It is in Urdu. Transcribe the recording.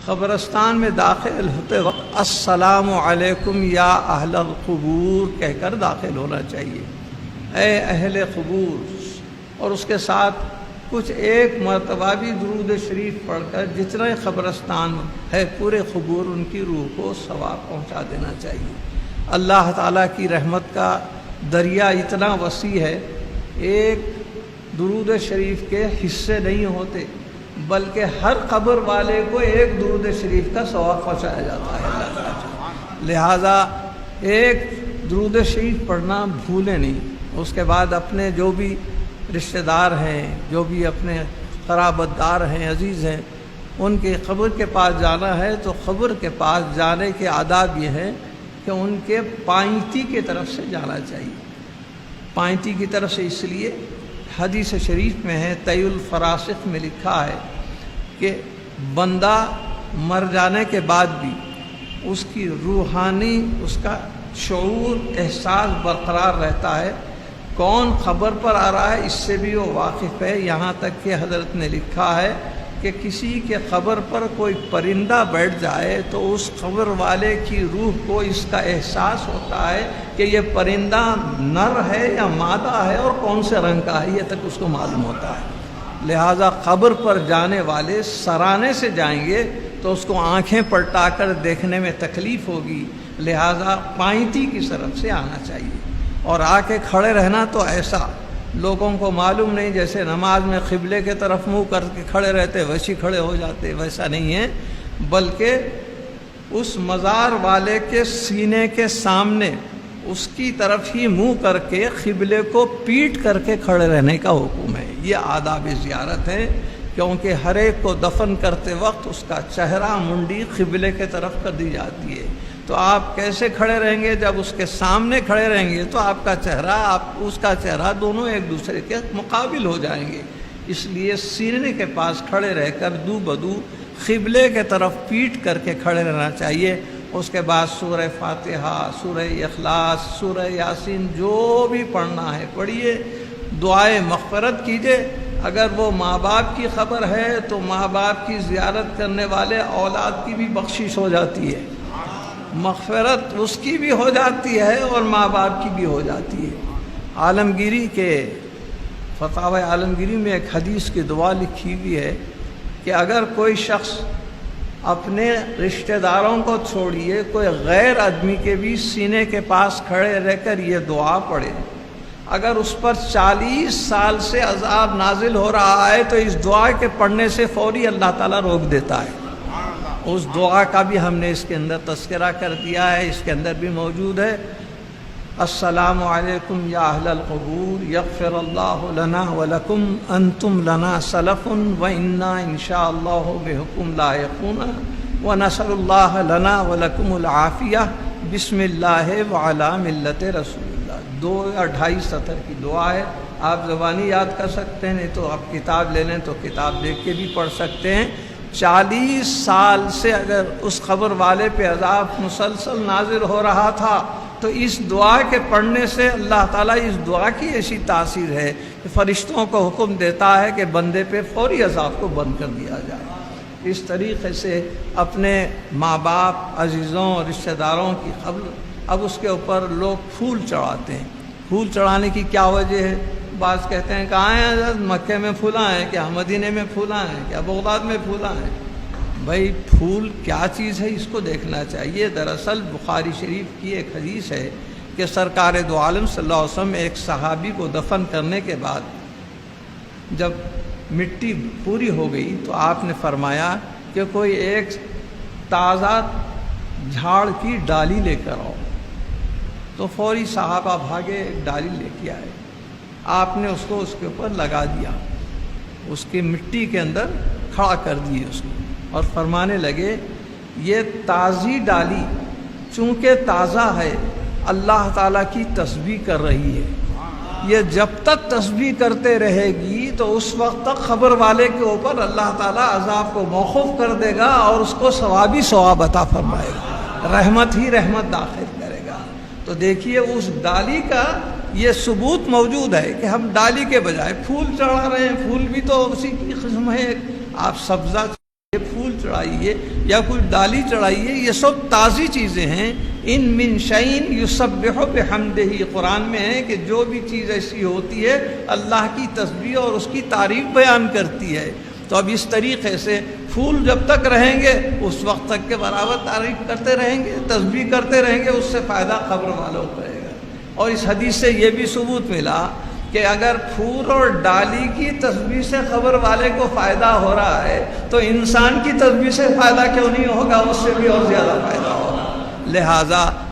قبرستان میں داخل ہوتے وقت السلام علیکم یا اہل القبور کہہ کر داخل ہونا چاہیے، اے اہل قبور، اور اس کے ساتھ کچھ ایک مرتبہ بھی درود شریف پڑھ کر جتنا قبرستان ہے پورے قبور ان کی روح کو ثواب پہنچا دینا چاہیے۔ اللہ تعالیٰ کی رحمت کا دریا اتنا وسیع ہے، ایک درود شریف کے حصے نہیں ہوتے، بلکہ ہر قبر والے کو ایک درود شریف کا ثواب پہنچایا جاتا ہے اللہ تعالیٰ۔ لہٰذا ایک درود شریف پڑھنا بھولیں نہیں۔ اس کے بعد اپنے جو بھی رشتہ دار ہیں، جو بھی اپنے قرابت دار ہیں، عزیز ہیں، ان کی قبر کے پاس جانا ہے تو قبر کے پاس جانے کے آداب یہ ہیں کہ ان کے پائنتی کی طرف سے جانا چاہیے۔ پائنتی کی طرف سے اس لیے حدیث شریف میں ہے، طی الفراسخ میں لکھا ہے کہ بندہ مر جانے کے بعد بھی اس کی روحانی، اس کا شعور، احساس برقرار رہتا ہے، کون خبر پر آ رہا ہے اس سے بھی وہ واقف ہے۔ یہاں تک کہ حضرت نے لکھا ہے کہ کسی کے قبر پر کوئی پرندہ بیٹھ جائے تو اس قبر والے کی روح کو اس کا احساس ہوتا ہے کہ یہ پرندہ نر ہے یا مادہ ہے اور کون سے رنگ کا ہے، یہ تک اس کو معلوم ہوتا ہے۔ لہٰذا قبر پر جانے والے سرانے سے جائیں گے تو اس کو آنکھیں پلٹا کر دیکھنے میں تکلیف ہوگی، لہٰذا پائنتی کی طرف سے آنا چاہیے۔ اور آ کے کھڑے رہنا تو ایسا لوگوں کو معلوم نہیں، جیسے نماز میں قبلے کے طرف منہ کر کے کھڑے رہتے ویسے کھڑے ہو جاتے، ویسا نہیں ہے، بلکہ اس مزار والے کے سینے کے سامنے اس کی طرف ہی منہ کر کے قبلے کو پیٹ کر کے کھڑے رہنے کا حکم ہے۔ یہ آداب زیارت ہے، کیونکہ ہر ایک کو دفن کرتے وقت اس کا چہرہ، منڈی قبلے کے طرف کر دی جاتی ہے۔ تو آپ کیسے کھڑے رہیں گے؟ جب اس کے سامنے کھڑے رہیں گے تو آپ کا چہرہ، اس کا چہرہ دونوں ایک دوسرے کے مقابل ہو جائیں گے۔ اس لیے سینے کے پاس کھڑے رہ کر دو بدو قبلے کے طرف پیٹ کر کے کھڑے رہنا چاہیے۔ اس کے بعد سورہ فاتحہ، سورہ اخلاص، سورہ یاسین جو بھی پڑھنا ہے پڑھیے، دعائے مغفرت کیجیے۔ اگر وہ ماں باپ کی خبر ہے تو ماں باپ کی زیارت کرنے والے اولاد کی بھی بخشش ہو جاتی ہے، مغفرت اس کی بھی ہو جاتی ہے اور ماں باپ کی بھی ہو جاتی ہے۔ عالمگیری کے فتاوی عالمگیری میں ایک حدیث کی دعا لکھی ہوئی ہے کہ اگر کوئی شخص اپنے رشتہ داروں کو چھوڑیے، کوئی غیر آدمی کے بھی سینے کے پاس کھڑے رہ کر یہ دعا پڑھے، اگر اس پر 40 سال سے عذاب نازل ہو رہا ہے تو اس دعا کے پڑھنے سے فوری اللہ تعالیٰ روک دیتا ہے۔ اس دعا کا بھی ہم نے اس کے اندر تذکرہ کر دیا ہے، اس کے اندر بھی موجود ہے۔ السلام علیکم یا اہل القبور یغفر اللہ لنا ولکم انتم لنا سلف وانا انشاءاللہ بحکم لاحقون ونسأل اللہ لنا ولکم العافیہ بسم اللہ وعلی ملت رسول اللہ۔ 2 یا 2.5 سطر کی دعا ہے، آپ زبانی یاد کر سکتے ہیں، نہیں تو آپ کتاب لے لیں تو کتاب دیکھ کے بھی پڑھ سکتے ہیں۔ 40 سال سے اگر اس قبر والے پہ عذاب مسلسل نازل ہو رہا تھا تو اس دعا کے پڑھنے سے اللہ تعالیٰ اس دعا کی ایسی تاثیر ہے کہ فرشتوں کو حکم دیتا ہے کہ بندے پہ فوری عذاب کو بند کر دیا جائے۔ اس طریقے سے اپنے ماں باپ، عزیزوں، رشتہ داروں کی قبر، اب اس کے اوپر لوگ پھول چڑھاتے ہیں۔ پھول چڑھانے کی کیا وجہ ہے؟ بعض کہتے ہیں کہاں ہیں حضرت؟ مکے میں پھولا ہیں کیا؟ مدینے میں پھولا ہیں کیا؟ بغداد میں پھولا ہیں؟ بھائی پھول کیا چیز ہے اس کو دیکھنا چاہیے۔ دراصل بخاری شریف کی ایک حدیث ہے کہ سرکار دو عالم صلی اللہ علیہ وسلم ایک صحابی کو دفن کرنے کے بعد جب مٹی پوری ہو گئی تو آپ نے فرمایا کہ کوئی ایک تازہ جھاڑ کی ڈالی لے کر آؤ، تو فوری صحابہ بھاگے، ایک ڈالی لے کے آئے۔ آپ نے اس کو اس کے اوپر لگا دیا، اس کی مٹی کے اندر کھڑا کر دیے اس کو، اور فرمانے لگے یہ تازی ڈالی چونکہ تازہ ہے اللہ تعالیٰ کی تسبیح کر رہی ہے، یہ جب تک تسبیح کرتے رہے گی تو اس وقت تک خبر والے کے اوپر اللہ تعالیٰ عذاب کو موقوف کر دے گا اور اس کو ثوابی ثواب عطا فرمائے گا، رحمت ہی رحمت داخل کرے گا۔ تو دیکھیے اس ڈالی کا یہ ثبوت موجود ہے کہ ہم ڈالی کے بجائے پھول چڑھا رہے ہیں۔ پھول بھی تو اسی کی قسم ہے، آپ سبزہ پھول چڑھائیے یا کوئی ڈالی چڑھائیے، یہ سب تازی چیزیں ہیں۔ ان من شیء یسبح بحمدہ، قرآن میں ہے کہ جو بھی چیز ایسی ہوتی ہے اللہ کی تسبیح اور اس کی تعریف بیان کرتی ہے۔ تو اب اس طریقے سے پھول جب تک رہیں گے اس وقت تک کے برابر تعریف کرتے رہیں گے، تسبیح کرتے رہیں گے، اس سے فائدہ قبر والوں کو رہے گا۔ اور اس حدیث سے یہ بھی ثبوت ملا کہ اگر پھول اور ڈالی کی تسبیح سے قبر والے کو فائدہ ہو رہا ہے تو انسان کی تسبیح سے فائدہ کیوں نہیں ہوگا، اس سے بھی اور زیادہ فائدہ ہوگا۔ لہٰذا